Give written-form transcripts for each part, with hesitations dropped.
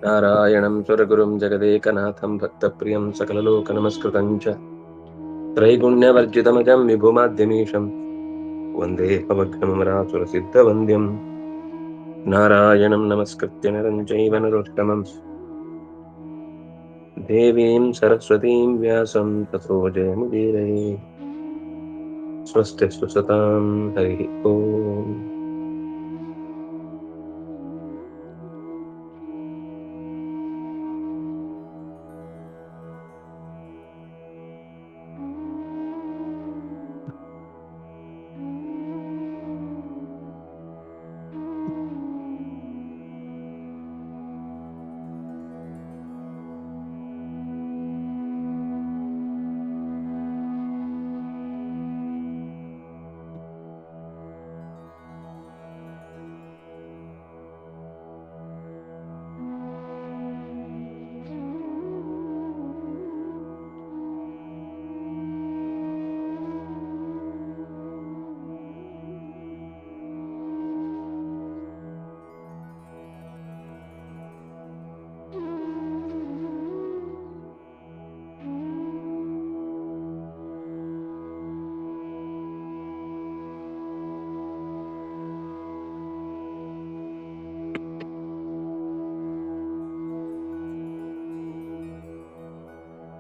ನಾರಾಯಣಂ ಸುರಗುರುಂ ಜಗದೇಕನಾಥಂ ಭಕ್ತಪ್ರಿಯಂ ಸಕಲಲೋಕನಮಸ್ಕೃತಂ ಚ ತ್ರೈಗುಣ್ಯವರ್ಜಿತಮಜಂ ವಿಭುಮಾದ್ಯಮೀಶಂ ವಂದೇ ಪವಗ್ನಮರಾಸುರಸಿದ್ಧವಂದ್ಯಂ ನಾರಾಯಣಂ ನಮಸ್ಕೃತ್ಯ ನರಂ ಚೈವ ನರೋತ್ತಮಂ ದೇವೀಂ ಸರಸ್ವತೀಂ ವ್ಯಾಸಂ ತಥೋ ಜಯಮುದೀರಯೇ. ಸ್ವಸ್ತಿ ಸುಸತಾಂ ಹರಿ ಓಂ.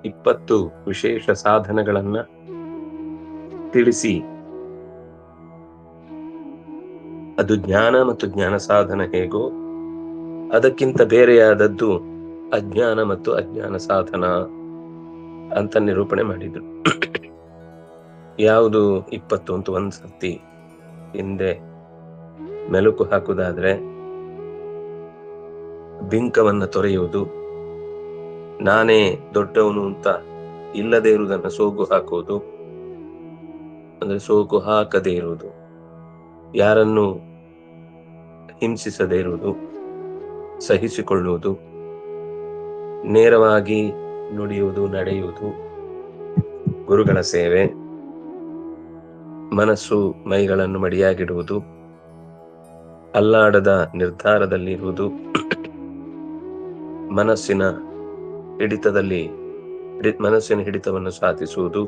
ಇಪ್ಪತ್ತು ವಿಶೇಷ ಸಾಧನಗಳನ್ನ ತಿಳಿಸಿ ಅದು ಜ್ಞಾನ ಮತ್ತು ಜ್ಞಾನ ಸಾಧನ ಹೇಗೋ ಅದಕ್ಕಿಂತ ಬೇರೆಯಾದದ್ದು ಅಜ್ಞಾನ ಮತ್ತು ಅಜ್ಞಾನ ಸಾಧನ ಅಂತ ನಿರೂಪಣೆ ಮಾಡಿದ್ರು. ಯಾವುದು 20 ಅಂತ ಒಂದ್ಸರ್ತಿ ಹಿಂದೆ ಮೆಲುಕು ಹಾಕುವುದಾದ್ರೆ, ಬಿಂಕವನ್ನ ತೊರೆಯುವುದು, ನಾನೇ ದೊಡ್ಡವನು ಅಂತ ಇಲ್ಲದೆ ಇರುವುದನ್ನ ಸೋಗು ಹಾಕುವುದು, ಅಂದ್ರೆ ಸೋಗು ಹಾಕದೇ ಇರುವುದು, ಯಾರನ್ನು ಹಿಂಸಿಸದೇ ಇರುವುದು, ಸಹಿಸಿಕೊಳ್ಳುವುದು, ನೇರವಾಗಿ ನುಡಿಯುವುದು, ನಡೆಯುವುದು, ಗುರುಗಳ ಸೇವೆ, ಮನಸ್ಸು ಮೈಗಳನ್ನು ಮಡಿಯಾಗಿಡುವುದು, ಅಲ್ಲಾಡದ ನಿರ್ಧಾರದಲ್ಲಿರುವುದು, ಮನಸ್ಸಿನ ಹಿಡಿತವನ್ನು ಸಾಧಿಸುವುದು,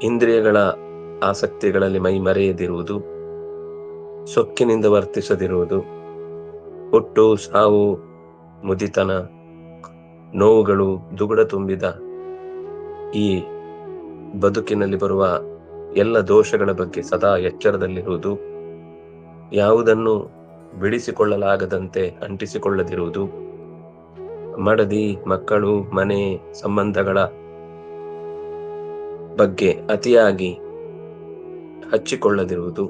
ಇಂದ್ರಿಯಗಳ ಆಸಕ್ತಿಗಳಲ್ಲಿ ಮೈ ಮರೆಯದಿರುವುದು, ಸೊಕ್ಕಿನಿಂದ ವರ್ತಿಸದಿರುವುದು, ಹುಟ್ಟು ಸಾವು ಮುದಿತನ ನೋವುಗಳು ದುಗುಡ ತುಂಬಿದ ಈ ಬದುಕಿನಲ್ಲಿ ಬರುವ ಎಲ್ಲ ದೋಷಗಳ ಬಗ್ಗೆ ಸದಾ ಎಚ್ಚರದಲ್ಲಿರುವುದು, ಯಾವುದನ್ನು ಬಿಡಿಸಿಕೊಳ್ಳಲಾಗದಂತೆ ಅಂಟಿಸಿಕೊಳ್ಳದಿರುವುದು, ಮಡದಿ ಮಕ್ಕಳು ಮನೆ ಸಂಬಂಧಗಳ ಬಗ್ಗೆ ಅತಿಯಾಗಿ ಹಚ್ಚಿಕೊಳ್ಳದಿರುವುದು,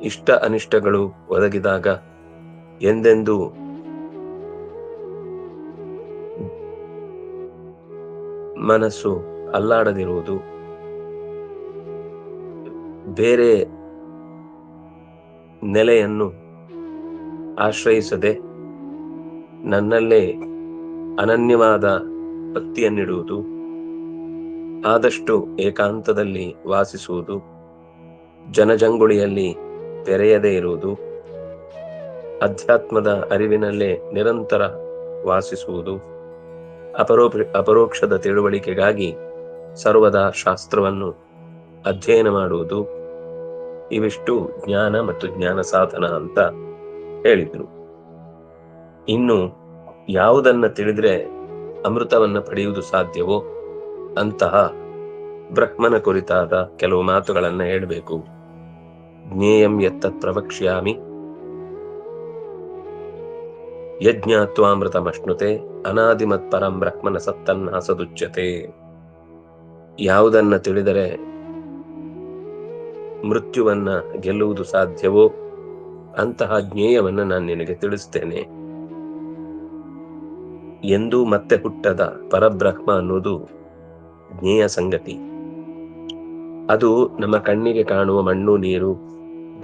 ಇಷ್ಟ ಅನಿಷ್ಟಗಳು ಒದಗಿದಾಗ ಎಂದೆಂದೂ ಮನಸ್ಸು ಅಲ್ಲಾಡದಿರುವುದು, ಬೇರೆ ನೆಲೆಯನ್ನು ಆಶ್ರಯಿಸದೆ ನನ್ನಲ್ಲೇ ಅನನ್ಯವಾದ ಭಕ್ತಿಯನ್ನಿಡುವುದು, ಆದಷ್ಟು ಏಕಾಂತದಲ್ಲಿ ವಾಸಿಸುವುದು, ಜನಜಂಗುಳಿಯಲ್ಲಿ ಬೆರೆಯದೇ ಇರುವುದು, ಅಧ್ಯಾತ್ಮದ ಅರಿವಿನಲ್ಲೇ ನಿರಂತರ ವಾಸಿಸುವುದು, ಅಪರೋಕ್ಷದ ತಿಳುವಳಿಕೆಗಾಗಿ ಸರ್ವದಾ ಶಾಸ್ತ್ರವನ್ನು ಅಧ್ಯಯನ ಮಾಡುವುದು, ಇವಿಷ್ಟು ಜ್ಞಾನ ಮತ್ತು ಜ್ಞಾನ ಸಾಧನ ಅಂತ ಹೇಳಿದ್ರು. ಇನ್ನು ಯಾವುದನ್ನ ತಿಳಿದ್ರೆ ಅಮೃತವನ್ನ ಪಡೆಯುವುದು ಸಾಧ್ಯವೋ ಅಂತಹ ಬ್ರಹ್ಮನ ಕುರಿತಾದ ಕೆಲವು ಮಾತುಗಳನ್ನ ಹೇಳಬೇಕು. ಜ್ಞೇಯಂ ಯತ್ತತ್ ಪ್ರವಕ್ಷ್ಯಾಮಿ ಯಜ್ಞಾತ್ವಾಮೃತಮಶ್ನುತೆ ಅನಾದಿಮತ್ ಪರಂ ಬ್ರಹ್ಮನ ಸತ್ತನ್ನ ಸದುಚ್ಯತೆ. ಯಾವುದನ್ನ ತಿಳಿದರೆ ಮೃತ್ಯುವನ್ನ ಗೆಲ್ಲುವುದು ಸಾಧ್ಯವೋ ಅಂತಹ ಜ್ಞೇಯವನ್ನ ನಾನು ನಿನಗೆ ತಿಳಿಸ್ತೇನೆ. ಎಂದೂ ಮತ್ತೆ ಹುಟ್ಟದ ಪರಬ್ರಹ್ಮ ಅನ್ನೋದು ಜ್ಞೇಯ ಸಂಗತಿ. ಅದು ನಮ್ಮ ಕಣ್ಣಿಗೆ ಕಾಣುವ ಮಣ್ಣು, ನೀರು,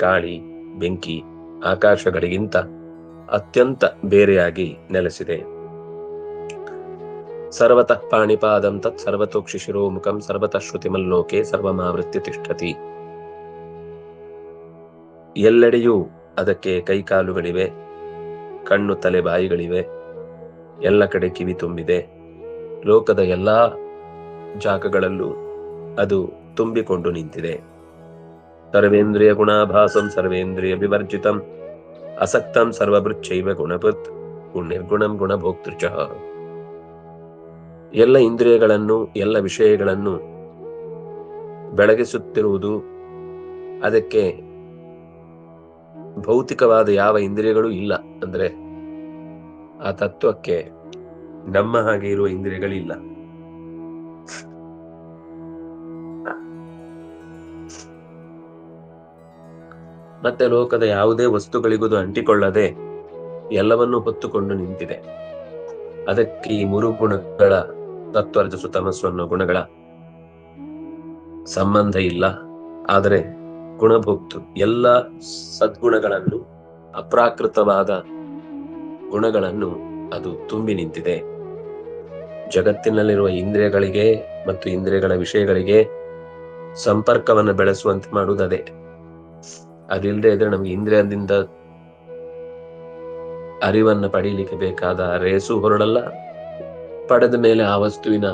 ಗಾಳಿ, ಬೆಂಕಿ, ಆಕಾಶಗಳಿಗಿಂತ ಅತ್ಯಂತ ಬೇರೆಯಾಗಿ ನೆಲೆಸಿದೆ. ಸರ್ವತಃ ಪಾಣಿಪಾದಂ ತತ್ ಸರ್ವತೋಕ್ಷಿ ಶಿರೋಮುಖಂ ಸರ್ವತಃ ಶ್ರುತಿಮಲ್ಲೋಕೆ ಸರ್ವಮಾವೃತ್ಯ ತಿಷ್ಠತಿ. ಎಲ್ಲೆಡೆಯೂ ಅದಕ್ಕೆ ಕೈಕಾಲುಗಳಿವೆ, ಕಣ್ಣು ತಲೆ ಬಾಯಿಗಳಿವೆ, ಎಲ್ಲ ಕಡೆ ಕಿವಿ ತುಂಬಿದೆ. ಲೋಕದ ಎಲ್ಲಾ ಜಾಗಗಳಲ್ಲೂ ಅದು ತುಂಬಿಕೊಂಡು ನಿಂತಿದೆ. ಸರ್ವೇಂದ್ರಿಯ ಗುಣಾಭಾಸಂ ಸರ್ವೇಂದ್ರಿಯ ವಿವರ್ಜಿತಂ ಅಸಕ್ತಂ ಸರ್ವಭೃಚ್ಚೈವ ಗುಣಭೃತ್ ನಿರ್ಗುಣಂ ಗುಣಭೋಕ್ತೃಚ. ಎಲ್ಲ ಇಂದ್ರಿಯಗಳನ್ನು, ಎಲ್ಲ ವಿಷಯಗಳನ್ನು ಬೆಳಗಿಸುತ್ತಿರುವುದು, ಅದಕ್ಕೆ ಭೌತಿಕವಾದ ಯಾವ ಇಂದ್ರಿಯಗಳು ಇಲ್ಲ. ಅಂದ್ರೆ ಆ ತತ್ವಕ್ಕೆ ನಮ್ಮ ಹಾಗೆ ಇರುವ ಇಂದ್ರಿಯಗಳಿಲ್ಲ. ಮತ್ತೆ ಲೋಕದ ಯಾವುದೇ ವಸ್ತುಗಳಿಗೂ ಅಂಟಿಕೊಳ್ಳದೆ ಎಲ್ಲವನ್ನೂ ಹೊತ್ತುಕೊಂಡು ನಿಂತಿದೆ. ಅದಕ್ಕೆ ಈ 3 ಗುಣಗಳ ಸತ್ವ ರಜಸ್ಸು ತಮಸ್ಸು ಅನ್ನೋ ಗುಣಗಳ ಸಂಬಂಧ ಇಲ್ಲ. ಆದರೆ ಗುಣಭೋಕ್ತೃ ಎಲ್ಲ ಸದ್ಗುಣಗಳನ್ನು, ಅಪ್ರಾಕೃತವಾದ ಗುಣಗಳನ್ನು ಅದು ತುಂಬಿ ನಿಂತಿದೆ. ಜಗತ್ತಿನಲ್ಲಿರುವ ಇಂದ್ರಿಯಗಳಿಗೆ ಮತ್ತು ಇಂದ್ರಿಯಗಳ ವಿಷಯಗಳಿಗೆ ಸಂಪರ್ಕವನ್ನು ಬೆಳೆಸುವಂತೆ ಮಾಡುವುದದೇ. ಅದಿಲ್ಲದೆ ಇದ್ರೆ ನಮ್ಗೆ ಇಂದ್ರಿಯದಿಂದ ಅರಿವನ್ನು ಪಡೀಲಿಕ್ಕೆ ಬೇಕಾದ ರೇಸು ಹೊರಡಲ್ಲ. ಪಡೆದ ಮೇಲೆ ಆ ವಸ್ತುವಿನ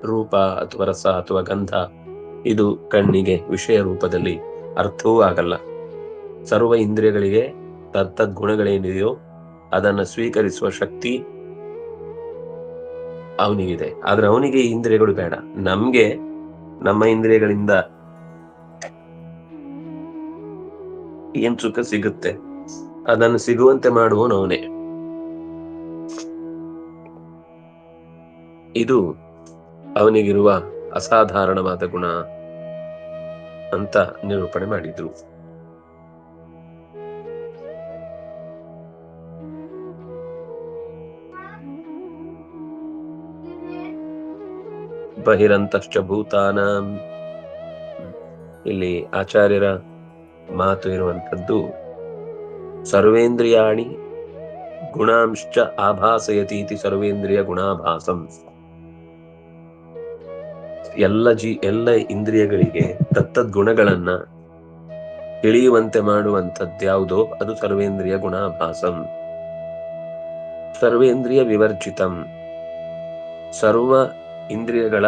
ರೂಪ ಅಥವಾ ರಸ ಅಥವಾ ಗಂಧ ಇದು ಕಣ್ಣಿಗೆ ವಿಷಯ ರೂಪದಲ್ಲಿ ಅರ್ಥವೂ ಆಗಲ್ಲ. ಸರ್ವ ಇಂದ್ರಿಯಗಳಿಗೆ ತತ್ತದ್ ಗುಣಗಳೇನಿದೆಯೋ ಅದನ್ನು ಸ್ವೀಕರಿಸುವ ಶಕ್ತಿ ಅವನಿಗಿದೆ. ಆದ್ರೆ ಅವನಿಗೆ ಈ ಇಂದ್ರಿಯಗಳು ಬೇಡ. ನಮ್ಗೆ ನಮ್ಮ ಇಂದ್ರಿಯಗಳಿಂದ ಏನ್ ಸುಖ ಸಿಗುತ್ತೆ ಅದನ್ನು ಸಿಗುವಂತೆ ಮಾಡುವವನು ಅವನೇ. ಇದು ಅವನಿಗಿರುವ ಅಸಾಧಾರಣವಾದ ಗುಣ ಅಂತ ನಿರೂಪಣೆ ಮಾಡಿದ್ರು. ಬಹಿರಂತಶ್ಚ ಭೂತಾನಾಂ, ಇಲ್ಲಿ ಆಚಾರ್ಯರ ಮಾತು ಇರುವಂತದ್ದು ಸರ್ವೇಂದ್ರಿಯಾಣಿ ಗುಣಾಂಶ್ಚ ಆಭಾಸಯತೀತಿ ಸರ್ವೇಂದ್ರಿಯ ಗುಣಾಭಾಸಂ. ಎಲ್ಲ ಇಂದ್ರಿಯಗಳಿಗೆ ತತ್ತದ್ ಗುಣಗಳನ್ನ ತಿಳಿಯುವಂತೆ ಮಾಡುವಂಥದ್ಯಾವುದೋ ಅದು ಸರ್ವೇಂದ್ರಿಯ ಗುಣಾಭಾಸಂ. ಸರ್ವೇಂದ್ರಿಯ ವಿವರ್ಜಿತಂ, ಸರ್ವ ಇಂದ್ರಿಯಗಳ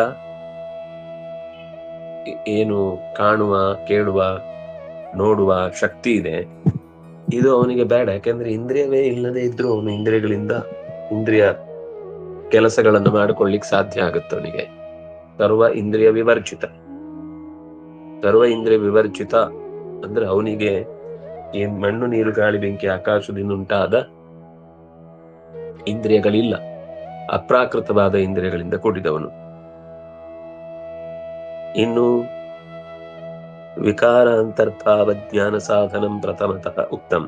ಏನು ಕಾಣುವ, ಕೇಳುವ, ನೋಡುವ ಶಕ್ತಿ ಇದೆ, ಇದು ಅವನಿಗೆ ಬೇಡ. ಯಾಕೆಂದ್ರೆ ಇಂದ್ರಿಯವೇ ಇಲ್ಲದೆ ಇದ್ರೂ ಅವನು ಇಂದ್ರಿಯ ಕೆಲಸಗಳನ್ನು ಮಾಡಿಕೊಳ್ಳಿಕ್ ಸಾಧ್ಯ ಆಗುತ್ತೆ ಅವನಿಗೆ. ಸರ್ವ ಇಂದ್ರಿಯ ವಿವರ್ಜಿತ. ಸರ್ವ ಇಂದ್ರಿಯ ವಿವರ್ಜಿತ ಅಂದ್ರೆ ಅವನಿಗೆ ಏನ್ ಮಣ್ಣು ನೀರು ಗಾಳಿ ಬೆಂಕಿ ಆಕಾಶದಿಂದ ಉಂಟಾದ ಇಂದ್ರಿಯಗಳಿಲ್ಲ. ಅಪ್ರಾಕೃತವಾದ ಇಂದ್ರಿಯಗಳಿಂದ ಕೂಡಿದವನು. ಇನ್ನು ವಿಕಾರ ಅಂತರ್ಭಾವ ಜ್ಞಾನ ಸಾಧನಂ ಪ್ರಥಮತಃ ಉಕ್ತಂ.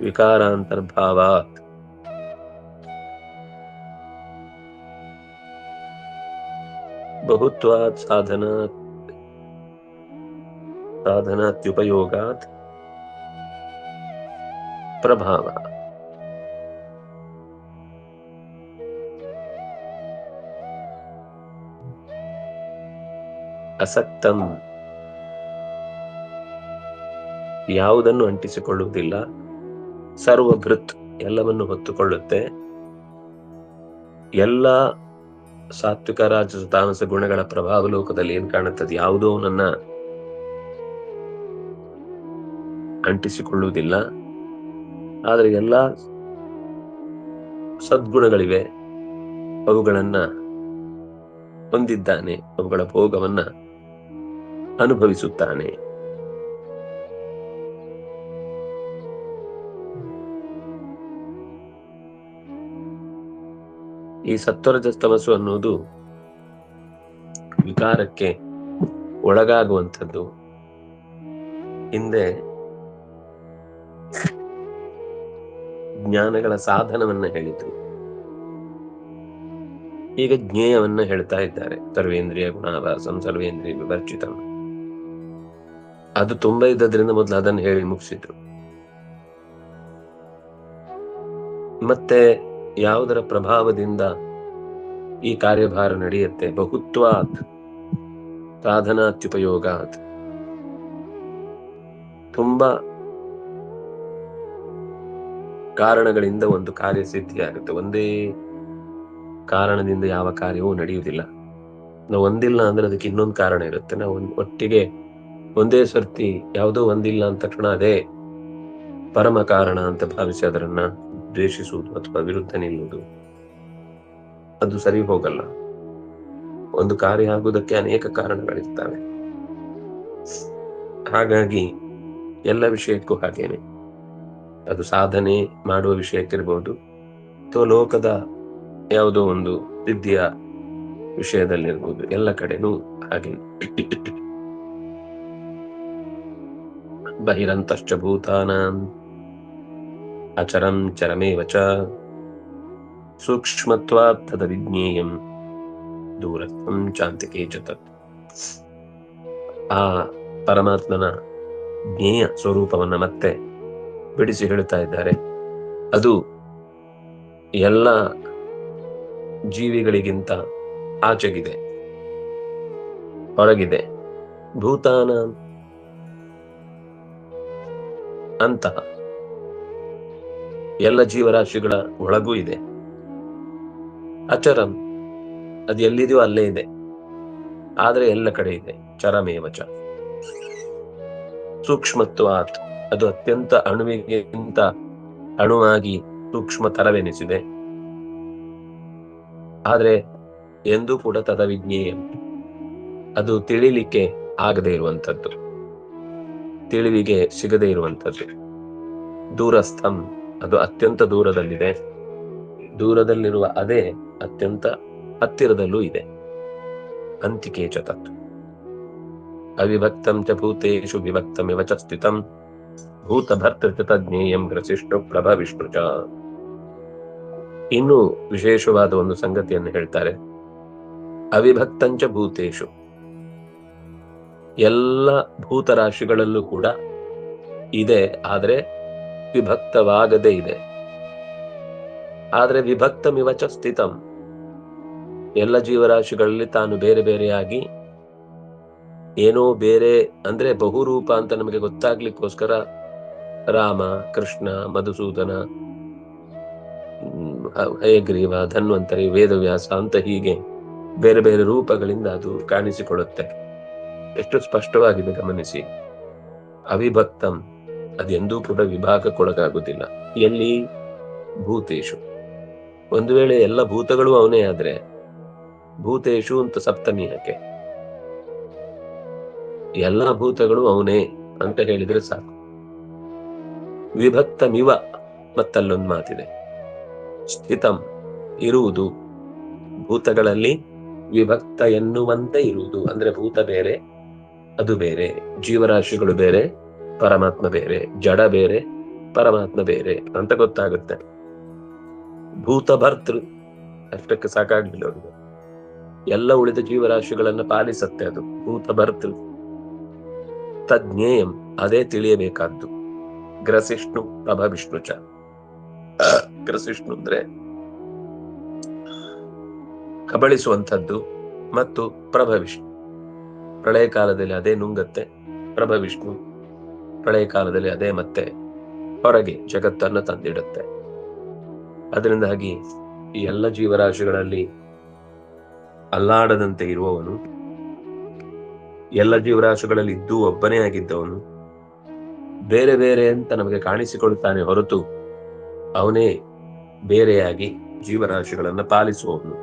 ವಿಕಾರಾಂತರ್ಭಾವಾತ್ ಬಹುತ್ವಾತ್ ಸಾಧನಾತ್ಯುಪಯೋಗಾತ್ ಪ್ರಭಾವ. ಅಸಕ್ತಂ, ಯಾವುದನ್ನು ಅಂಟಿಸಿಕೊಳ್ಳುವುದಿಲ್ಲ. ಸರ್ವಭೃತ್, ಎಲ್ಲವನ್ನು ಹೊತ್ತುಕೊಳ್ಳುತ್ತೆ. ಎಲ್ಲ ಸಾತ್ವಿಕ ರಾಜಸ ತಾಮಸ ಗುಣಗಳ ಪ್ರಭಾವ ಲೋಕದಲ್ಲಿ ಏನ್ ಕಾಣುತ್ತದೆ, ಯಾವುದೋ ನನ್ನ ಅಂಟಿಸಿಕೊಳ್ಳುವುದಿಲ್ಲ. ಆದ್ರೆ ಎಲ್ಲ ಸದ್ಗುಣಗಳಿವೆ, ಅವುಗಳನ್ನ ಹೊಂದಿದ್ದಾನೆ, ಅವುಗಳ ಭೋಗವನ್ನ ಅನುಭವಿಸುತ್ತಾನೆ. ಈ ಸತ್ವರಜಸ್ತಮಸ್ಸು ಅನ್ನುವುದು ವಿಕಾರಕ್ಕೆ ಒಳಗಾಗುವಂಥದ್ದು. ಹಿಂದೆ ಜ್ಞಾನಗಳ ಸಾಧನವನ್ನ ಹೇಳಿದ್ರು, ಈಗ ಜ್ಞೇಯವನ್ನ ಹೇಳ್ತಾ ಇದ್ದಾರೆ. ಸರ್ವೇಂದ್ರಿಯ ಗುಣಾಭಾಸಂ ಸರ್ವೇಂದ್ರಿಯ ವಿವರ್ಜಿತಂ. ಅದು ತುಂಬಾ ಇದ್ದದ್ರಿಂದ ಮೊದಲು ಅದನ್ನು ಹೇಳಿ ಮುಗಿಸಿದ್ರು. ಮತ್ತೆ ಯಾವುದರ ಪ್ರಭಾವದಿಂದ ಈ ಕಾರ್ಯಭಾರ ನಡೆಯುತ್ತೆ? ಬಹುತ್ವಾತ್ ಸಾಧನಾತ್ಯುಪಯೋಗಾತ್, ತುಂಬಾ ಕಾರಣಗಳಿಂದ ಒಂದು ಕಾರ್ಯ ಸಿದ್ಧಿಯಾಗುತ್ತೆ. ಒಂದೇ ಕಾರಣದಿಂದ ಯಾವ ಕಾರ್ಯವೂ ನಡೆಯುವುದಿಲ್ಲ. ನಾವು ಒಂದಿಲ್ಲ ಅಂದ್ರೆ ಅದಕ್ಕೆ ಇನ್ನೊಂದು ಕಾರಣ ಇರುತ್ತೆ. ನಾವು ಒಟ್ಟಿಗೆ ಒಂದೇ ಸರ್ತಿ ಯಾವುದೋ ಒಂದಿಲ್ಲ ಅಂದ ತಕ್ಷಣ ಅದೇ ಪರಮ ಕಾರಣ ಅಂತ ಭಾವಿಸಿ ಅದರನ್ನ ದ್ವೇಷಿಸುವುದು ಅಥವಾ ವಿರುದ್ಧ ನಿಲ್ಲುವುದು ಅದು ಸರಿ ಹೋಗಲ್ಲ. ಒಂದು ಕಾರ್ಯ ಆಗುವುದಕ್ಕೆ ಅನೇಕ ಕಾರಣಗಳಿರ್ತವೆ. ಹಾಗಾಗಿ ಎಲ್ಲ ವಿಷಯಕ್ಕೂ ಹಾಗೇನೆ, ಅದು ಸಾಧನೆ ಮಾಡುವ ವಿಷಯಕ್ಕಿರ್ಬೋದು ಅಥವಾ ಲೋಕದ ಯಾವುದೋ ಒಂದು ಸಿದ್ಧಿಯ ವಿಷಯದಲ್ಲಿರ್ಬೋದು, ಎಲ್ಲ ಕಡೆನೂ ಹಾಗೆ. ಬಹಿರಂತಶ್ಚ ಭೂತಾನಾಂ ಅಚರಂ ಚರಮೇವ ಚ ಸೂಕ್ಷ್ಮತ್ವಾತ್ ತದವಿಜ್ಞೇಯಂ ದೂರಸ್ಥಂ ಚಾಂತಿಕೇ ಚ ತತ್. ಆ ಪರಮಾತ್ಮನ ಜ್ಞೇಯ ಸ್ವರೂಪವನ್ನ ಮತ್ತೆ ಬಿಡಿಸಿ ಹೇಳ್ತಾ ಇದ್ದಾರೆ. ಅದು ಎಲ್ಲ ಜೀವಿಗಳಿಗಿಂತ ಆಚೆಗಿದೆ, ಹೊರಗಿದೆ. ಭೂತಾನ ಅಂತ ಎಲ್ಲ ಜೀವರಾಶಿಗಳ ಒಳಗೂ ಇದೆ. ಅಚರಂ, ಅದು ಎಲ್ಲಿದೆಯೋ ಅಲ್ಲೇ ಇದೆ, ಆದ್ರೆ ಎಲ್ಲ ಕಡೆ ಇದೆ. ಚರಮೇವಚ ಸೂಕ್ಷ್ಮತ್ವಾತ್, ಅದು ಅತ್ಯಂತ ಅಣುವಿಗಿಂತ ಅಣುವಾಗಿ ಸೂಕ್ಷ್ಮತರವೆನಿಸಿದೆ. ಆದ್ರೆ ಎಂದೂ ಕೂಡ ತದವಿಜ್ಞೇಯ, ಅದು ತಿಳಿಲಿಕ್ಕೆ ಆಗದೆ ಇರುವಂಥದ್ದು, ತಿಳಿವಿಗೆ ಸಿಗದೆ ಇರುವಂಥದ್ದು. ದೂರಸ್ಥಂ, ಅದು ಅತ್ಯಂತ ದೂರದಲ್ಲಿದೆ. ದೂರದಲ್ಲಿರುವ ಅದೇ ಅತ್ಯಂತ ಹತ್ತಿರದಲ್ಲೂ ಇದೆ. ಅಂತಿಕೇ ಚ ತತ್. ಅವಿಭಕ್ತಂ ಚ ಭೂತೇಷು ವಿಭಕ್ತಮಿವ ಚ ಸ್ಥಿತಂ ಭೂತಭರ್ತೃ ಚ ತಜ್ಞೇಯಂ ಗ್ರಸಿಷ್ಣು ಪ್ರಭವಿಷ್ಣು ಚ. ಇನ್ನು ವಿಶೇಷವಾದ ಒಂದು ಸಂಗತಿಯನ್ನು ಹೇಳ್ತಾರೆ. ಅವಿಭಕ್ತಂಚ ಭೂತೇಷು, ಎಲ್ಲ ಭೂತರಾಶಿಗಳಲ್ಲೂ ಕೂಡ ಇದೆ, ಆದ್ರೆ ವಿಭಕ್ತವಾಗದೇ ಇದೆ. ಆದ್ರೆ ವಿಭಕ್ತಮಿವ ಚ ಸ್ಥಿತಂ, ಎಲ್ಲ ಜೀವರಾಶಿಗಳಲ್ಲಿ ತಾನು ಬೇರೆ ಬೇರೆಯಾಗಿ ಏನೋ ಬೇರೆ, ಅಂದ್ರೆ ಬಹುರೂಪ ಅಂತ ನಮಗೆ ಗೊತ್ತಾಗ್ಲಿಕ್ಕೋಸ್ಕರ ರಾಮ, ಕೃಷ್ಣ, ಮಧುಸೂದನ, ಹಯಗ್ರೀವ, ಧನ್ವಂತರಿ, ವೇದವ್ಯಾಸ ಅಂತ ಹೀಗೆ ಬೇರೆ ಬೇರೆ ರೂಪಗಳಿಂದ ಅದು ಕಾಣಿಸಿಕೊಳ್ಳುತ್ತೆ. ಎಷ್ಟು ಸ್ಪಷ್ಟವಾಗಿದೆ ಗಮನಿಸಿ. ಅವಿಭಕ್ತಂ, ಅದೆಂದೂ ಕೂಡ ವಿಭಾಗಕ್ಕೊಳಗಾಗುವುದಿಲ್ಲ. ಎಲ್ಲಿ? ಭೂತೇಶು. ಒಂದು ವೇಳೆ ಎಲ್ಲ ಭೂತಗಳು ಅವನೇ ಆದ್ರೆ ಭೂತೇಶು ಅಂತ ಸಪ್ತಮಿ ಯಾಕೆ? ಎಲ್ಲ ಭೂತಗಳು ಅವನೇ ಅಂತ ಹೇಳಿದ್ರೆ ಸಾಕು. ವಿಭಕ್ತಮಿವ, ಮತ್ತಲ್ಲೊಂದು ಮಾತಿದೆ, ಸ್ಥಿತಂ, ಇರುವುದು. ಭೂತಗಳಲ್ಲಿ ವಿಭಕ್ತ ಎನ್ನುವಂತೆ ಇರುವುದು, ಅಂದ್ರೆ ಭೂತ ಬೇರೆ, ಅದು ಬೇರೆ. ಜೀವರಾಶಿಗಳು ಬೇರೆ, ಪರಮಾತ್ಮ ಬೇರೆ. ಜಡ ಬೇರೆ, ಪರಮಾತ್ಮ ಬೇರೆ ಅಂತ ಗೊತ್ತಾಗುತ್ತೆ. ಭೂತ ಭರ್ತೃ, ಅಷ್ಟಕ್ಕೆ ಸಾಕಾಗ್ಲಿಲ್ಲ ಅವರಿಗೆ. ಎಲ್ಲ ಉಳಿದ ಜೀವರಾಶಿಗಳನ್ನ ಪಾಲಿಸತ್ತೆ ಅದು. ಭೂತ ಭರ್ತೃ. ತಜ್ಞೇಯಂ, ಅದೇ ತಿಳಿಯಬೇಕಾದ್ದು. ಗ್ರಸಿಷ್ಣು ಪ್ರಭವಿಷ್ಣು ಚ. ಗ್ರಸಿಷ್ಣು ಅಂದ್ರೆ ಕಬಳಿಸುವಂಥದ್ದು, ಮತ್ತು ಪ್ರಭವಿಷ್ಣು, ಪ್ರಳಯ ಕಾಲದಲ್ಲಿ ಅದೇ ನುಂಗತ್ತೆ. ಪ್ರಭವಿಷ್ಣು, ಪ್ರಳಯ ಕಾಲದಲ್ಲಿ ಅದೇ ಮತ್ತೆ ಹೊರಗೆ ಜಗತ್ತನ್ನು ತಂದಿಡುತ್ತೆ. ಅದರಿಂದಾಗಿ ಈ ಎಲ್ಲ ಜೀವರಾಶಿಗಳಲ್ಲಿ ಅಲ್ಲಾಡದಂತೆ ಇರುವವನು, ಎಲ್ಲ ಜೀವರಾಶಿಗಳಲ್ಲಿ ಇದ್ದೂ ಒಬ್ಬನೇ ಆಗಿದ್ದವನು, ಬೇರೆ ಬೇರೆ ಅಂತ ನಮಗೆ ಕಾಣಿಸಿಕೊಳ್ತಾನೆ ಹೊರತು ಅವನೇ ಬೇರೆಯಾಗಿ ಜೀವರಾಶಿಗಳನ್ನ ಪಾಲಿಸುವವನು.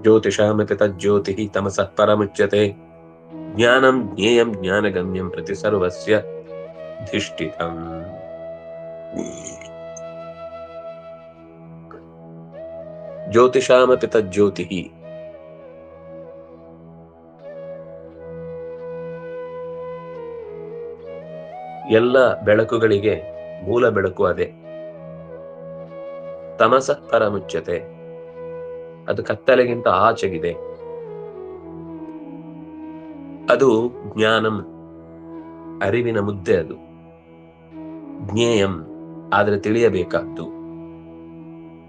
ಜ್ಯೋತಿಷಾಮಪಿ ತಜ್ಜ್ಯೋತಿ ತಮಸಃ ಪರಮುಚ್ಯತೆ ಜ್ಞಾನಂ ಜ್ಞೇಯಂ ಜ್ಞಾನಗಮ್ಯಂ ಪ್ರತಿ ಸರ್ವಸ್ಯ ಧಿಷ್ಠಿತಂ. ಜ್ಯೋತಿಷಾಮಪಿ ತಜ್ಜ್ಯೋತಿ, ಎಲ್ಲ ಬೆಳಕುಗಳಿಗೆ ಮೂಲ ಬೆಳಕು ಅದೇ. ತಮಸಃ ಪರಮುಚ್ಯತೆ, ಅದು ಕತ್ತಲೆಗಿಂತ ಆಚೆಗಿದೆ. ಅದು ಜ್ಞಾನಂ, ಅರಿವಿನ ಮುದ್ದೆ. ಅದು ಜ್ಞೇಯಂ, ಆದ್ರೆ ತಿಳಿಯಬೇಕಾದ್ದು.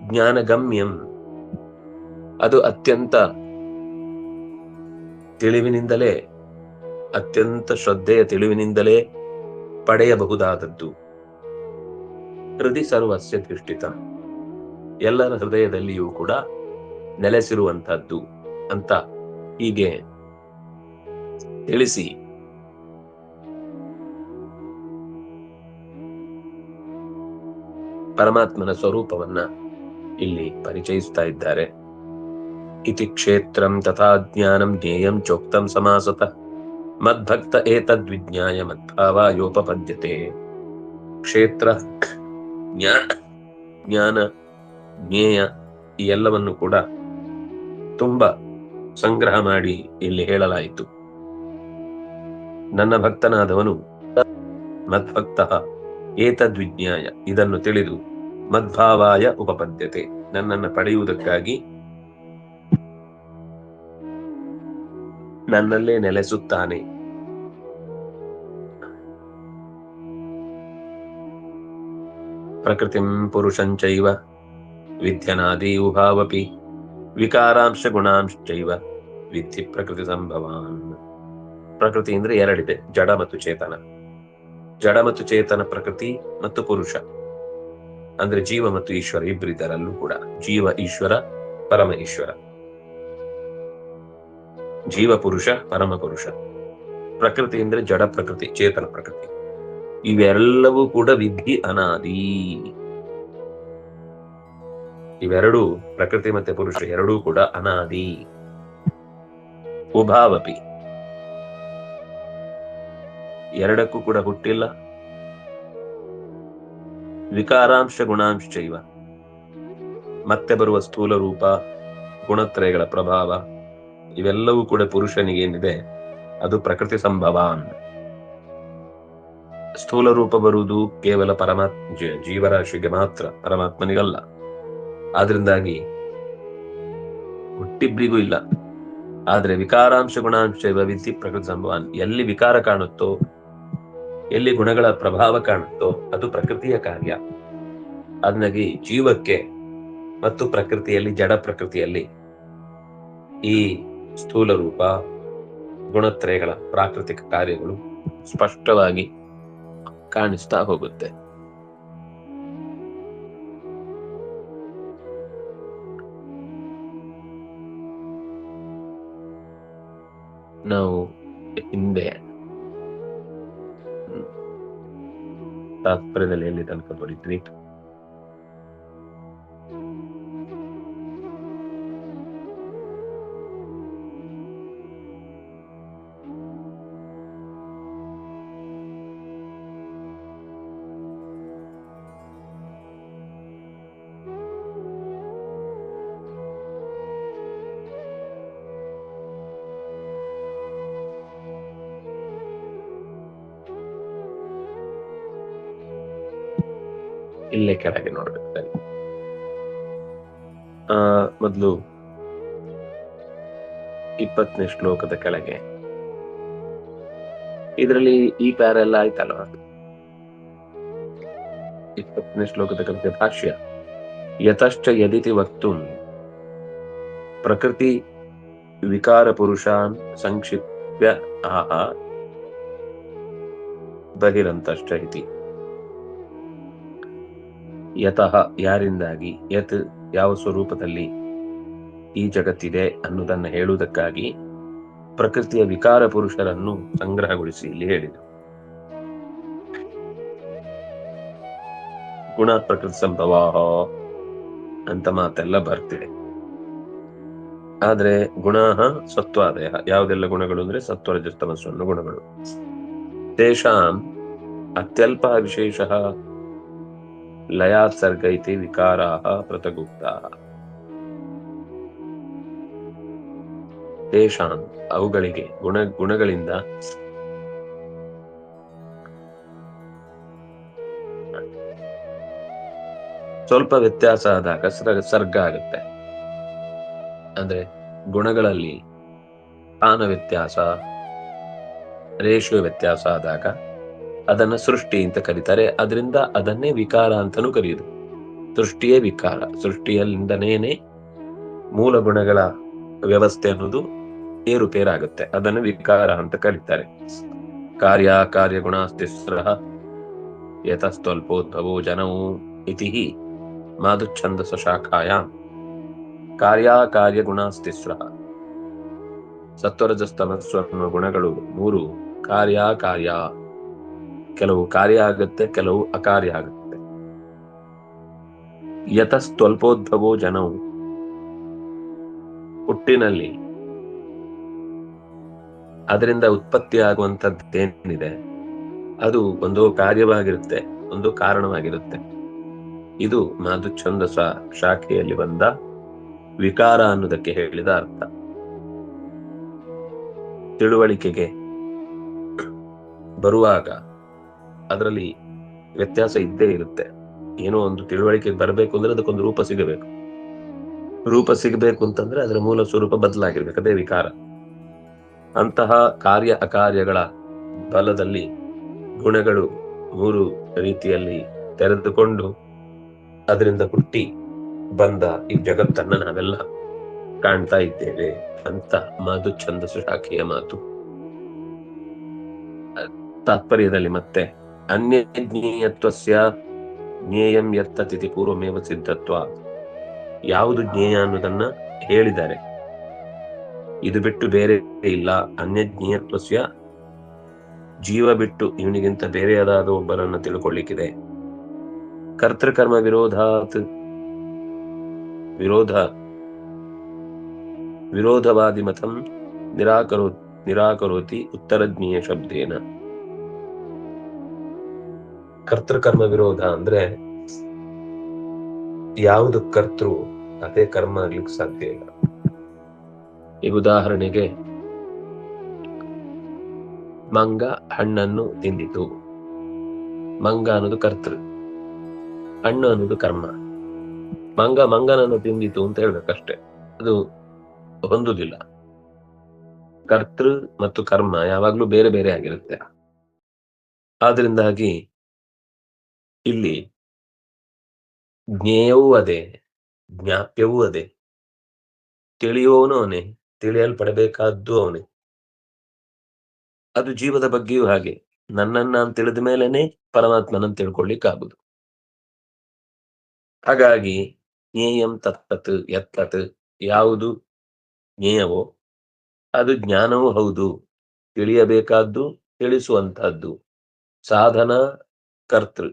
ಜ್ಞಾನಗಮ್ಯಂ, ಅದು ಅತ್ಯಂತ ತಿಳಿವಿನಿಂದಲೇ, ಅತ್ಯಂತ ಶ್ರದ್ಧೆಯ ತಿಳಿವಿನಿಂದಲೇ ಪಡೆಯಬಹುದಾದದ್ದು. ಹೃದಯ ಸರ್ವಸ್ಯ ತಿಷ್ಠಿತ, ಎಲ್ಲರ ಹೃದಯದಲ್ಲಿಯೂ ಕೂಡ ನೆಲೆಸಿರುವಂತಹದ್ದು ಅಂತ ಹೀಗೆ ತಿಳಿಸಿ ಪರಮಾತ್ಮನ ಸ್ವರೂಪವನ್ನ ಇಲ್ಲಿ ಪರಿಚಯಿಸ್ತಾ ಇದ್ದಾರೆ. ಇತಿ ಕ್ಷೇತ್ರಂ ತಥಾ ಜ್ಞಾನಂ ಜ್ಞೇಯಂ ಚೋಕ್ತಂ ಸಮಾಸತ ಮದ್ಭಕ್ತ ಏತದ್ವಿಜ್ಞಾಯ ಮದ್ಭಾವಾಯೋಪಪದ್ಯತೆ. ಕ್ಷೇತ್ರ, ಜ್ಞಾನ, ಜ್ಞೇಯ ಈ ಎಲ್ಲವನ್ನು ಕೂಡ ತುಂಬಾ ಸಂಗ್ರಹ ಮಾಡಿ ಇಲ್ಲಿ ಹೇಳಲಾಯಿತು. ನನ್ನ ಭಕ್ತನಾದವನು ಮದ್ಭಕ್ತ ಏತದ್ವಿಜ್ಞಾಯ ಇದನ್ನು ತಿಳಿದು ಮದ್ಭಾವಾಯ ಉಪಪದ್ಯತೆ ನನ್ನನ್ನು ಪಡೆಯುವುದಕ್ಕಾಗಿ ನನ್ನಲ್ಲೇ ನೆಲೆಸುತ್ತಾನೆ. ಪ್ರಕೃತಿಂ ಪುರುಷಂಚೈವ ವಿದ್ಯನಾದಿ ಉಭಾವಪಿ ವಿಕಾರಾಂಶ ಗುಣಾಂಶ್ಚೈವ ವಿಧಿ ಪ್ರಕೃತಿ ಸಂಭವಾನ್. ಪ್ರಕೃತಿ ಅಂದ್ರೆ ಎರಡಿದೆ, ಜಡ ಮತ್ತು ಚೇತನ. ಜಡ ಮತ್ತು ಚೇತನ ಪ್ರಕೃತಿ ಮತ್ತು ಪುರುಷ ಅಂದ್ರೆ ಜೀವ ಮತ್ತು ಈಶ್ವರ ಇಬ್ಬರಿದ್ದರಲ್ಲೂ ಕೂಡ. ಜೀವ ಈಶ್ವರ, ಪರಮ ಈಶ್ವರ. ಜೀವ ಪುರುಷ, ಪರಮ ಪುರುಷ. ಪ್ರಕೃತಿ ಅಂದ್ರೆ ಜಡ ಪ್ರಕೃತಿ, ಚೇತನ ಪ್ರಕೃತಿ. ಇವೆಲ್ಲವೂ ಕೂಡ ವಿಧಿ ಅನಾದಿ. ಇವೆರಡೂ ಪ್ರಕೃತಿ ಮತ್ತೆ ಪುರುಷ ಎರಡೂ ಕೂಡ ಅನಾದಿ. ಉಭಾವಪಿ ಎರಡಕ್ಕೂ ಕೂಡ ಹುಟ್ಟಿಲ್ಲ. ವಿಕಾರಾಂಶ ಗುಣಾಂಶ್ಚೈವ ಮತ್ತೆ ಬರುವ ಸ್ಥೂಲ ರೂಪ, ಗುಣತ್ರಯಗಳ ಪ್ರಭಾವ ಇವೆಲ್ಲವೂ ಕೂಡ ಪುರುಷನಿಗೆ ಏನಿದೆ ಅದು ಪ್ರಕೃತಿ ಸಂಭವಾನ್. ಸ್ಥೂಲ ರೂಪ ಬರುವುದು ಕೇವಲ ಜೀವರಾಶಿಗೆ ಮಾತ್ರ, ಪರಮಾತ್ಮನಿಗಲ್ಲ. ಆದ್ರಿಂದಾಗಿ ಹುಟ್ಟಿಬ್ರಿಗೂ ಇಲ್ಲ. ಆದ್ರೆ ವಿಕಾರಾಂಶ ಗುಣಾಂಶ ವಿಧಿ ಪ್ರಕೃತಿ ಸಂಭವಾನ್, ಎಲ್ಲಿ ವಿಕಾರ ಕಾಣುತ್ತೋ, ಎಲ್ಲಿ ಗುಣಗಳ ಪ್ರಭಾವ ಕಾಣುತ್ತೋ ಅದು ಪ್ರಕೃತಿಯ ಕಾರ್ಯ. ಅದನ್ನಾಗಿ ಜೀವಕ್ಕೆ ಮತ್ತು ಪ್ರಕೃತಿಯಲ್ಲಿ, ಜಡ ಪ್ರಕೃತಿಯಲ್ಲಿ ಈ ಸ್ಥೂಲ ರೂಪ, ಗುಣತ್ರಯಗಳ ಪ್ರಾಕೃತಿಕ ಕಾರ್ಯಗಳು ಸ್ಪಷ್ಟವಾಗಿ ಕಾಣಿಸ್ತಾ ಹೋಗುತ್ತೆ. ನಾವು ಹಿಂದೆ ತಾತ್ಪರ್ಯದಲ್ಲಿ ಎಲ್ಲಿ ತನಕ ಬರೀದ್ವಿ? ಇಲ್ಲೇ ಕೆಳಗೆ ನೋಡ್ಬೇಕು. ಮೊದಲು 20ನೇ ಶ್ಲೋಕದ ಕೆಳಗೆ ಇದರಲ್ಲಿ ಈ ಪ್ಯಾರ ಎಲ್ಲ ಆಯ್ತಲ್ವ. 20ನೇ ಶ್ಲೋಕದ ಕೆಳಗೆ ಭಾಷ್ಯ. ಯತಶ್ಚ ಯದಿತಿ ವಕ್ತುಂ ಪ್ರಕೃತಿ ವಿಕಾರ ಪುರುಷಾನ್ ಸಂಕ್ಷಿಪ್ಯ ಆಹ ಬಹಿರಂತಶ್ಚ ಇತಿ. ಯತಃ ಯಾರಿಂದಾಗಿ, ಯತ್ ಯಾವ ಸ್ವರೂಪದಲ್ಲಿ ಈ ಜಗತ್ತಿದೆ ಅನ್ನುವುದನ್ನು ಹೇಳುವುದಕ್ಕಾಗಿ ಪ್ರಕೃತಿಯ ವಿಕಾರ ಪುರುಷರನ್ನು ಸಂಗ್ರಹಗೊಳಿಸಿ ಇಲ್ಲಿ ಹೇಳಿದರು. ಗುಣ ಪ್ರಕೃತಿ ಸಂಭವ ಅಂತ ಮಾತೆಲ್ಲ ಬರ್ತಿದೆ. ಆದ್ರೆ ಗುಣ ಸತ್ವಾದಯ, ಯಾವುದೆಲ್ಲ ಗುಣಗಳು ಅಂದ್ರೆ ಸತ್ವ ರಜಸ್ ತಮಸ್ಸು ಅನ್ನೋ ಗುಣಗಳು. ತೇಷಾಂ ಅತ್ಯಲ್ಪ ವಿಶೇಷ ಲಯಾತ್ ಸರ್ಗ ಇತಿ ವಿಕಾರಾಃ ಪೃಥಗುಕ್ತಾಃ. ತೇಷಾಂ ಅವುಗಳಿಗೆ ಗುಣಗಳಿಂದ ಸ್ವಲ್ಪ ವ್ಯತ್ಯಾಸ ಆದಾಗ ಸರ್ಗ ಆಗುತ್ತೆ. ಅಂದ್ರೆ ಗುಣಗಳಲ್ಲಿ ಸ್ಥಾನ ವ್ಯತ್ಯಾಸ, ರೇಷಿಯೋ ವ್ಯತ್ಯಾಸ ಆದಾಗ ಅದನ್ನ ಸೃಷ್ಟಿ ಅಂತ ಕರೀತಾರೆ. ಅದರಿಂದ ಅದನ್ನೇ ವಿಕಾರ ಅಂತಾನೂ ಕರೆಯುದು. ಸೃಷ್ಟಿಯೇ ವಿಕಾರ. ಸೃಷ್ಟಿಯಲ್ಲಿಂದನೇನೆ ಮೂಲ ಗುಣಗಳ ವ್ಯವಸ್ಥೆ ಅನ್ನೋದು ಏರುಪೇರಾಗುತ್ತೆ. ಅದನ್ನು ವಿಕಾರ ಅಂತ ಕರೀತಾರೆ. ಕಾರ್ಯಕಾರ್ಯಗುಣಾಸ್ತಿಸ್ರಃ ಯತಸ್ತಲ್ಪೋದ್ಭವೋ ಜನೌ ಇತಿ ಮಾಧುಚ್ಛಂದಸ ಶಾಖಾಯಾಂ ಕಾರ್ಯಕಾರ್ಯಗುಣಾಸ್ತಿಸ್ರಃ. ಸತ್ವರಜಸ್ತಮಸ್ಸು ಅನ್ನೋ ಗುಣಗಳು ಮೂರು ಕಾರ್ಯ. ಕೆಲವು ಕಾರ್ಯ ಆಗುತ್ತೆ, ಕೆಲವು ಅಕಾರ್ಯ ಆಗುತ್ತೆ. ಯತಸ್ತಲ್ಪೋದ್ಭವೋ ಜನವು, ಹುಟ್ಟಿನಲ್ಲಿ ಅದರಿಂದ ಉತ್ಪತ್ತಿ ಆಗುವಂತದ್ದೇನಿದೆ ಅದು ಒಂದು ಕಾರ್ಯವಾಗಿರುತ್ತೆ, ಒಂದು ಕಾರಣವಾಗಿರುತ್ತೆ. ಇದು ಮಾಧುಚ್ಛಂದಸ ಶಾಖೆಯಲ್ಲಿ ಬಂದ ವಿಕಾರ ಅನ್ನೋದಕ್ಕೆ ಹೇಳಿದ ಅರ್ಥ. ತಿಳುವಳಿಕೆಗೆ ಬರುವಾಗ ಅದರಲ್ಲಿ ವ್ಯತ್ಯಾಸ ಇದ್ದೇ ಇರುತ್ತೆ. ಏನೋ ಒಂದು ತಿಳುವಳಿಕೆಗೆ ಬರಬೇಕು ಅಂದ್ರೆ ಅದಕ್ಕೊಂದು ರೂಪ ಸಿಗಬೇಕು. ರೂಪ ಸಿಗಬೇಕು ಅಂತಂದ್ರೆ ಅದರ ಮೂಲ ಸ್ವರೂಪ ಬದಲಾಗಿರ್ಬೇಕು, ಅದೇ ವಿಕಾರ. ಅಂತಹ ಕಾರ್ಯ ಅಕಾರ್ಯಗಳ ಬಲದಲ್ಲಿ ಗುಣಗಳು ಮೂರು ರೀತಿಯಲ್ಲಿ ತೆರೆದುಕೊಂಡು ಅದರಿಂದ ಹುಟ್ಟಿ ಬಂದ ಈ ಜಗತ್ತನ್ನ ನಾವೆಲ್ಲ ಕಾಣ್ತಾ ಇದ್ದೇವೆ ಅಂತ ಮಾಧುಚ್ಛಂದಸ ಶಾಖೆಯ ಮಾತು. ತಾತ್ಪರ್ಯದಲ್ಲಿ ಮತ್ತೆ ಅನ್ಯಜ್ಞೇಯತ್ವಸ್ಯ ಜ್ಞೇಯಂ ಯತ್ತತಿಥಿ ಪೂರ್ವಮೇವ ಸಿದ್ಧತ್ವ. ಯಾವುದು ಜ್ಞೇಯ ಅನ್ನೋದನ್ನ ಹೇಳಿದ್ದಾರೆ, ಇದು ಬಿಟ್ಟು ಬೇರೆ ಇಲ್ಲ. ಅನ್ಯಜ್ಞೇಯತ್ವಸ್ಯ, ಜೀವ ಬಿಟ್ಟು ಇವನಿಗಿಂತ ಬೇರೆಯಾದ ಒಬ್ಬರನ್ನ ತಿಳ್ಕೊಳ್ಳಿಕ್ಕಿದೆ. ಕರ್ತೃಕರ್ಮ ವಿರೋಧವಾದಿ ಮತಂ ನಿರಾಕರೋತಿ ಉತ್ತರಜ್ಞೇಯ ಶಬ್ದೇನ. ಕರ್ತೃಕರ್ಮ ವಿರೋಧ ಅಂದ್ರೆ ಯಾವುದು ಕರ್ತೃ ಅದೇ ಕರ್ಮ ಆಗ್ಲಿಕ್ಕೆ ಸಾಧ್ಯ ಇಲ್ಲ. ಈಗ ಉದಾಹರಣೆಗೆ, ಮಂಗ ಹಣ್ಣನ್ನು ತಿಂದಿತು. ಮಂಗ ಅನ್ನೋದು ಕರ್ತೃ, ಹಣ್ಣು ಅನ್ನೋದು ಕರ್ಮ. ಮಂಗನನ್ನು ತಿಂದಿತು ಅಂತ ಹೇಳ್ಬೇಕಷ್ಟೆ, ಅದು ಹೊಂದುದಿಲ್ಲ. ಕರ್ತೃ ಮತ್ತು ಕರ್ಮ ಯಾವಾಗ್ಲೂ ಬೇರೆ ಬೇರೆ ಆಗಿರುತ್ತೆ. ಆದ್ರಿಂದಾಗಿ ಇಲ್ಲಿ ಜ್ಞೇಯವೂ ಅದೇ, ಜ್ಞಾಪ್ಯವೂ ಅದೇ. ತಿಳಿಯುವವನು ಅವನೇ, ತಿಳಿಯಲ್ಪಡಬೇಕಾದ್ದು ಅವನೇ. ಅದು ಜೀವದ ಬಗ್ಗೆಯೂ ಹಾಗೆ. ನನ್ನನ್ನು ನಾನು ತಿಳಿದ ಮೇಲೇನೆ ಪರಮಾತ್ಮನನ್ನು ತಿಳ್ಕೊಳ್ಳಿಕ್ಕಾಗುದು. ಹಾಗಾಗಿ ಜ್ಞೇಯಂ ತತ್ತತ್ ಯತ್ತತ್, ಯಾವುದು ಜ್ಞೇಯವೋ ಅದು ಜ್ಞಾನವೂ ಹೌದು, ತಿಳಿಯಬೇಕಾದ್ದು, ತಿಳಿಸುವಂತಹದ್ದು. ಸಾಧನ ಕರ್ತೃ,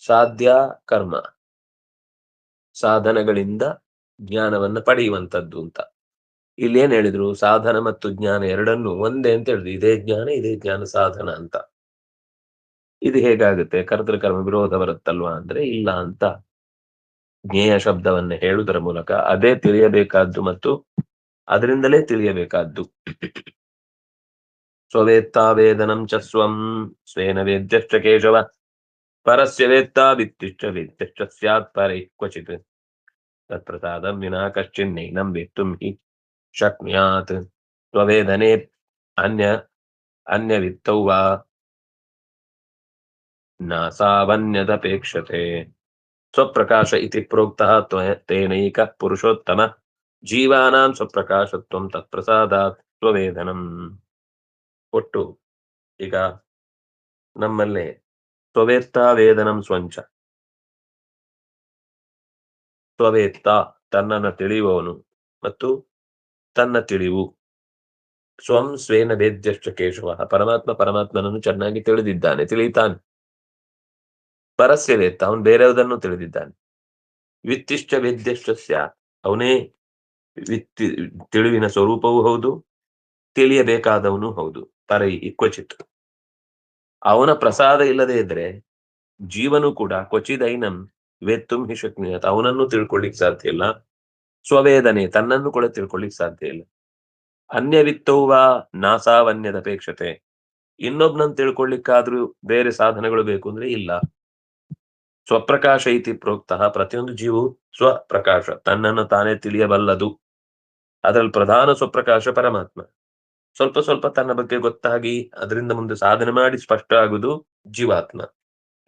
ಸಾಧ್ಯ ಕರ್ಮ, ಸಾಧನಗಳಿಂದ ಜ್ಞಾನವನ್ನ ಪಡೆಯುವಂತದ್ದು ಅಂತ. ಇಲ್ಲಿ ಏನ್ ಹೇಳಿದ್ರು, ಸಾಧನ ಮತ್ತು ಜ್ಞಾನ ಎರಡನ್ನು ಒಂದೇ ಅಂತ ಹೇಳಿದ್ರು. ಇದೇ ಜ್ಞಾನ ಸಾಧನ ಅಂತ. ಇದು ಹೇಗಾಗುತ್ತೆ? ಕರ್ತೃಕರ್ಮ ವಿರೋಧ ಬರುತ್ತಲ್ವಾ ಅಂದ್ರೆ ಇಲ್ಲ ಅಂತ ಜ್ಞೇಯ ಶಬ್ದವನ್ನ ಹೇಳುವುದರ ಮೂಲಕ ಅದೇ ತಿಳಿಯಬೇಕಾದ್ದು ಮತ್ತು ಅದರಿಂದಲೇ ತಿಳಿಯಬೇಕಾದ್ದು. ಸ್ವವೇತ್ತಾ ವೇದನಂ ಚ ಸ್ವಂ ಸ್ವೇನ ವೇದ್ಯಶ್ಚ ಕೇಶವ ಪರಸ್ಯ ವೇತ್ತಾ ವಿತ್ತಿಶ್ಚ ವೇದ್ಯಶ್ಚ ಸ್ಯಾತ್ ಪರೈ ಕ್ವಚಿತ್ ತತ್ಪ್ರಸಾದಂ ವಿನಾ ಕಶ್ಚಿನ್ನೈನಂ ವೇತ್ತುಂ ಹಿ ಶಕ್ನುಯಾತ್. ಸ್ವವೇದನೆ ಅನ್ಯವಿತ್ತೌ ವಾ ನಾಸಾವನ್ಯದಪೇಕ್ಷತೆ. ಸ್ವಪ್ರಕಾಶ ಇತಿ ಪ್ರೋಕ್ತಃ ತೇನೈಕ ಪುರುಷೋತ್ತಮ ಜೀವಾನಾಂ ಸ್ವಪ್ರಕಾಶತ್ವಂ ತತ್ಪ್ರಸಾದಾತ್ ಸ್ವವೇದನಂ. ಒಟ್ಟು ಈಗ ನಮ್ಮಲ್ಲಿ ಸ್ವವೇತ್ತ ವೇದನಂ ಸ್ವಂಚ. ಸ್ವವೇತ್ತ ತನ್ನನ್ನು ತಿಳಿಯುವವನು ಮತ್ತು ತನ್ನ ತಿಳಿವು. ಸ್ವಂ ಸ್ವೇನ ವೇದ್ಯಶ್ಚ ಕೇಶವ, ಪರಮಾತ್ಮನನ್ನು ಚೆನ್ನಾಗಿ ತಿಳಿದಿದ್ದಾನೆ, ತಿಳಿತಾನೆ. ಪರಸ್ಯ ವೇತ್ತ, ಅವನು ಬೇರೆಯವದನ್ನು ತಿಳಿದಿದ್ದಾನೆ. ವಿತ್ತಿಶ್ಚ ವೇದ್ಯಶ್ಚ ಸ್ಯಾತ್, ಅವನೇ ತಿಳಿವಿನ ಸ್ವರೂಪವೂ ಹೌದು, ತಿಳಿಯಬೇಕಾದವನು ಹೌದು. ಪರೈ ಕ್ವಚಿತ್, ಅವನ ಪ್ರಸಾದ ಇಲ್ಲದೆ ಇದ್ರೆ ಜೀವನು ಕೂಡ ಕ್ವಚಿದೈನಂ ವೇತ್ತುಂ ಹಿ ಶಕ್ನುಯಾತ್, ಅವನನ್ನು ತಿಳ್ಕೊಳ್ಳಿಕ್ ಸಾಧ್ಯ ಇಲ್ಲ. ಸ್ವವೇದನೆ, ತನ್ನನ್ನು ಕೂಡ ತಿಳ್ಕೊಳ್ಳಿಕ್ ಸಾಧ್ಯ ಇಲ್ಲ. ಅನ್ಯವಿತ್ತೌವ ನಾಸಾವನ್ಯದಪೇಕ್ಷತೆ, ಇನ್ನೊಬ್ನನ್ನು ತಿಳ್ಕೊಳ್ಳಿಕ್ಕಾದ್ರೂ ಬೇರೆ ಸಾಧನಗಳು ಬೇಕು ಅಂದ್ರೆ ಇಲ್ಲ. ಸ್ವಪ್ರಕಾಶ ಇತಿ ಪ್ರೋಕ್ತಃ, ಪ್ರತಿಯೊಂದು ಜೀವು ಸ್ವಪ್ರಕಾಶ, ತನ್ನನ್ನು ತಾನೇ ತಿಳಿಯಬಲ್ಲದು. ಅದರಲ್ಲಿ ಪ್ರಧಾನ ಸ್ವಪ್ರಕಾಶ ಪರಮಾತ್ಮ. ಸ್ವಲ್ಪ ಸ್ವಲ್ಪ ತನ್ನ ಬಗ್ಗೆ ಗೊತ್ತಾಗಿ ಅದರಿಂದ ಮುಂದೆ ಸಾಧನೆ ಮಾಡಿ ಸ್ಪಷ್ಟ ಆಗುವುದು ಜೀವಾತ್ಮ.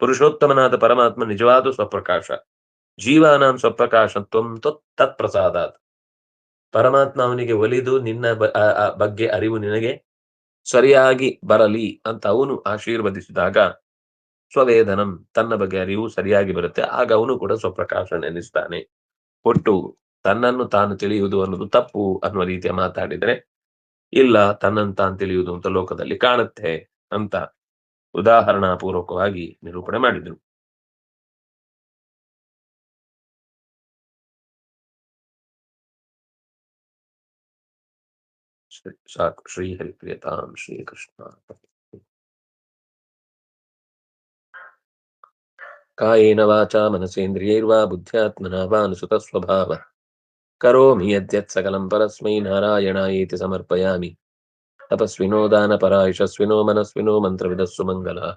ಪುರುಷೋತ್ತಮನಾದ ಪರಮಾತ್ಮ ನಿಜವಾದ ಸ್ವಪ್ರಕಾಶ. ಜೀವಾನಾಂ ಸ್ವಪ್ರಕಾಶತ್ವಂ ತತ್ಪ್ರಸಾದಾತ್, ಪರಮಾತ್ಮ ಅವನಿಗೆ ಒಲಿದು ನಿನ್ನ ಬಗ್ಗೆ ಅರಿವು ನಿನಗೆ ಸರಿಯಾಗಿ ಬರಲಿ ಅಂತ ಅವನು ಆಶೀರ್ವದಿಸಿದಾಗ ಸ್ವವೇದನಂ ತನ್ನ ಬಗ್ಗೆ ಅರಿವು ಸರಿಯಾಗಿ ಬರುತ್ತೆ. ಆಗ ಅವನು ಕೂಡ ಸ್ವಪ್ರಕಾಶ ನೆನೆಸ್ತಾನೆ. ಒಟ್ಟು ತನ್ನನ್ನು ತಾನು ತಿಳಿಯುವುದು ಅನ್ನೋದು ತಪ್ಪು ಅನ್ನುವ ರೀತಿಯ ಮಾತಾಡಿದ್ರೆ, ಇಲ್ಲ ತನ್ನನ್ನು ತಾನು ತಿಳಿಯುವುದು ಅಂತ ಲೋಕದಲ್ಲಿ ಕಾಣುತ್ತೆ ಅಂತ ಉದಾಹರಣಾ ಪೂರ್ವಕವಾಗಿ ನಿರೂಪಣೆ ಮಾಡಿದ್ರು. ಸಾಕು. ಶ್ರೀಹರಿಪ್ರಿಯತಾಂ ಶ್ರೀಕೃಷ್ಣ. ಕಾಯೇನ ವಾಚಾ ಮನಸೇಂದ್ರಿಯೈರ್ವಾ ಬುದ್ಧ್ಯಾತ್ಮನಾ ವಾ ಅನುಸೃತ ಸ್ವಭಾವ ಕರೋಮಿ ಯದ್ಯತ್ ಸಕಲಂ ಪರಸ್ಮೈ ನಾರಾಯಣಾಯೇತಿ ಸಮರ್ಪಯಾಮಿ. ತಪಸ್ವಿನೋ ದಾನಪರಾ ಯಶಸ್ವಿನೋ ಮನಸ್ವಿನೋ ಮಂತ್ರವಿದಸ್ಸು ಮಂಗಲಾ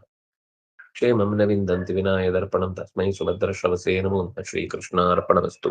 ಕ್ಷೇಮಂ ನ ವಿಂದಂತಿ ವಿನಾಯ ದರ್ಪಣಂ ತಸ್ಮೈ ಸುಭದ್ರಶ್ರವಸೇ ನಮೋ ನಮಃ. ಶ್ರೀಕೃಷ್ಣಾರ್ಪಣಮಸ್ತು.